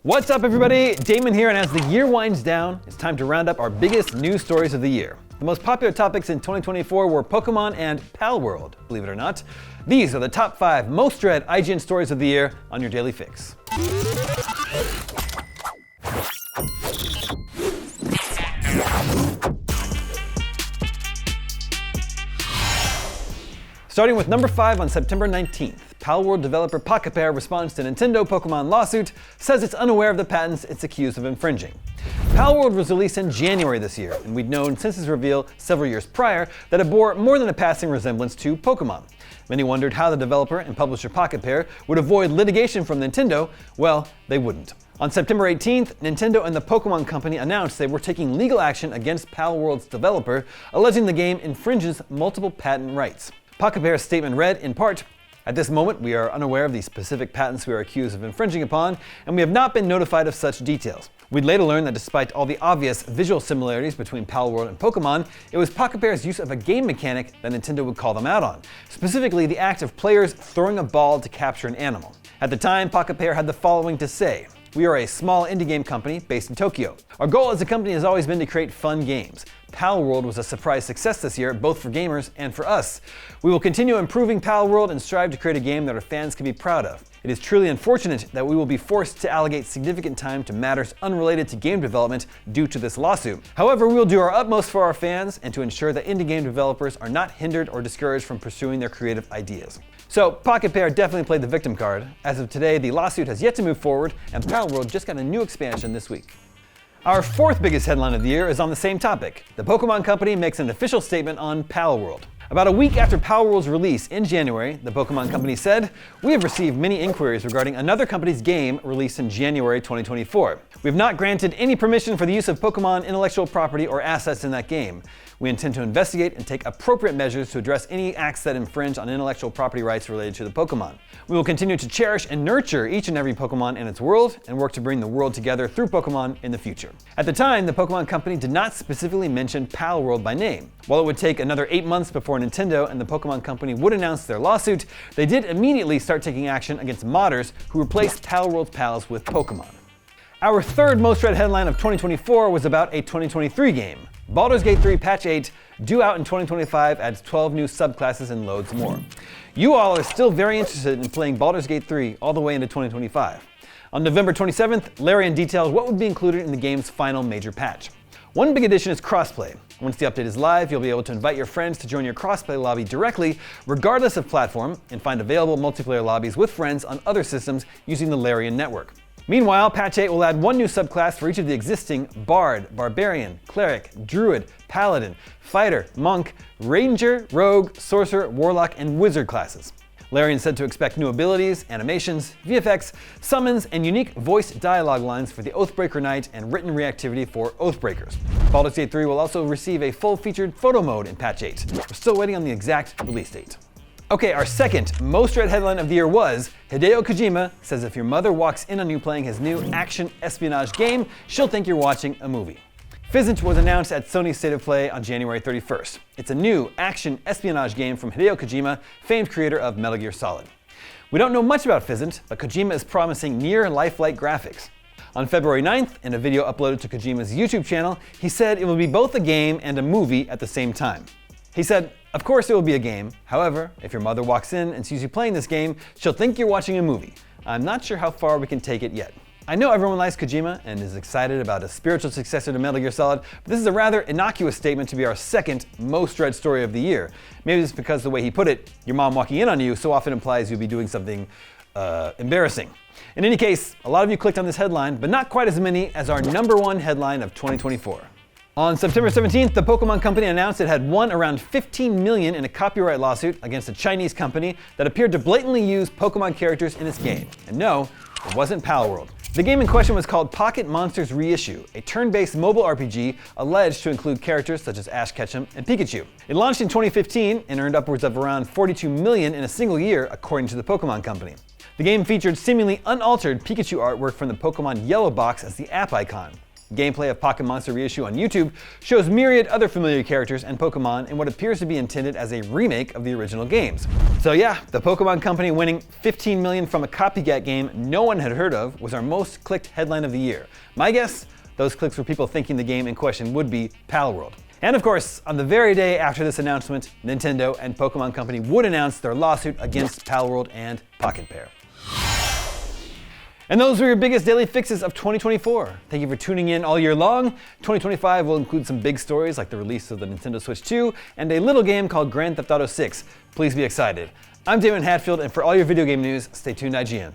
What's up, everybody? Damon here, and as the year winds down, it's time to round up our biggest news stories of the year. The most popular topics in 2024 were Pokemon and Palworld, believe it or not. These are the top 5 most read IGN stories of the year on your daily fix. Starting with number 5 on September 19th, Palworld developer Pocket responds to Nintendo Pokemon lawsuit, says it's unaware of the patents it's accused of infringing. Palworld was released in January this year, and we'd known since its reveal several years prior that it bore more than a passing resemblance to Pokemon. Many wondered how the developer and publisher Pocket would avoid litigation from Nintendo. Well, they wouldn't. On September 18th, Nintendo and the Pokemon Company announced they were taking legal action against Palworld's developer, alleging the game infringes multiple patent rights. Pocket's statement read, in part, "At this moment, we are unaware of the specific patents we are accused of infringing upon, and we have not been notified of such details." We'd later learn that despite all the obvious visual similarities between Palworld and Pokemon, it was Pocket's use of a game mechanic that Nintendo would call them out on, specifically the act of players throwing a ball to capture an animal. At the time, Pocket had the following to say: "We are a small indie game company based in Tokyo. Our goal as a company has always been to create fun games. Palworld was a surprise success this year, both for gamers and for us. We will continue improving Palworld and strive to create a game that our fans can be proud of. It is truly unfortunate that we will be forced to allocate significant time to matters unrelated to game development due to this lawsuit. However, we will do our utmost for our fans and to ensure that indie game developers are not hindered or discouraged from pursuing their creative ideas." So, Pocket definitely played the victim card. As of today, the lawsuit has yet to move forward, and Palworld just got a new expansion this week. Our 4th biggest headline of the year is on the same topic. The Pokemon Company makes an official statement on Palworld. About a week after Palworld's release in January, the Pokemon Company said, "We have received many inquiries regarding another company's game released in January 2024. We have not granted any permission for the use of Pokemon intellectual property or assets in that game. We intend to investigate and take appropriate measures to address any acts that infringe on intellectual property rights related to the Pokemon. We will continue to cherish and nurture each and every Pokemon in its world and work to bring the world together through Pokemon in the future." At the time, the Pokemon Company did not specifically mention Palworld by name. While it would take another 8 months before Nintendo and the Pokemon Company would announce their lawsuit, they did immediately start taking action against modders who replaced Palworld's pals with Pokemon. Our 3rd most read headline of 2024 was about a 2023 game. Baldur's Gate 3 Patch 8, due out in 2025, adds 12 new subclasses and loads more. You all are still very interested in playing Baldur's Gate 3 all the way into 2025. On November 27th, Larian detailed what would be included in the game's final major patch. One big addition is crossplay. Once the update is live, you'll be able to invite your friends to join your crossplay lobby directly, regardless of platform, and find available multiplayer lobbies with friends on other systems using the Larian network. Meanwhile, Patch 8 will add 1 new subclass for each of the existing Bard, Barbarian, Cleric, Druid, Paladin, Fighter, Monk, Ranger, Rogue, Sorcerer, Warlock, and Wizard classes. Larian said to expect new abilities, animations, VFX, summons, and unique voice dialogue lines for the Oathbreaker Knight and written reactivity for Oathbreakers. Baldur's Gate 3 will also receive a full-featured photo mode in Patch 8. We're still waiting on the exact release date. Okay, our 2nd most read headline of the year was Hideo Kojima says if your mother walks in on you playing his new action espionage game, she'll think you're watching a movie. Physint was announced at Sony's State of Play on January 31st. It's a new action espionage game from Hideo Kojima, famed creator of Metal Gear Solid. We don't know much about Physint, but Kojima is promising near lifelike graphics. On February 9th, in a video uploaded to Kojima's YouTube channel, he said it will be both a game and a movie at the same time. He said, "Of course it will be a game. However, if your mother walks in and sees you playing this game, she'll think you're watching a movie. I'm not sure how far we can take it yet." I know everyone likes Kojima and is excited about a spiritual successor to Metal Gear Solid, but this is a rather innocuous statement to be our 2nd most read story of the year. Maybe it's because the way he put it, your mom walking in on you, so often implies you'll be doing something embarrassing. In any case, a lot of you clicked on this headline, but not quite as many as our number 1 headline of 2024. On September 17th, the Pokemon Company announced it had won around $15 million in a copyright lawsuit against a Chinese company that appeared to blatantly use Pokemon characters in its game. And no, it wasn't Palworld. The game in question was called Pocket Monsters Reissue, a turn-based mobile RPG alleged to include characters such as Ash Ketchum and Pikachu. It launched in 2015 and earned upwards of around $42 million in a single year, according to the Pokemon Company. The game featured seemingly unaltered Pikachu artwork from the Pokemon Yellow box as the app icon. Gameplay of Pocket Monster Reissue on YouTube shows myriad other familiar characters and Pokemon in what appears to be intended as a remake of the original games. So yeah, the Pokemon Company winning $15 million from a copycat game no one had heard of was our most clicked headline of the year. My guess? Those clicks were people thinking the game in question would be Palworld. And of course, on the very day after this announcement, Nintendo and Pokemon Company would announce their lawsuit against Palworld and Pocket Pair. And those were your biggest daily fixes of 2024. Thank you for tuning in all year long. 2025 will include some big stories like the release of the Nintendo Switch 2 and a little game called Grand Theft Auto 6. Please be excited. I'm Damon Hatfield, and for all your video game news, stay tuned to IGN.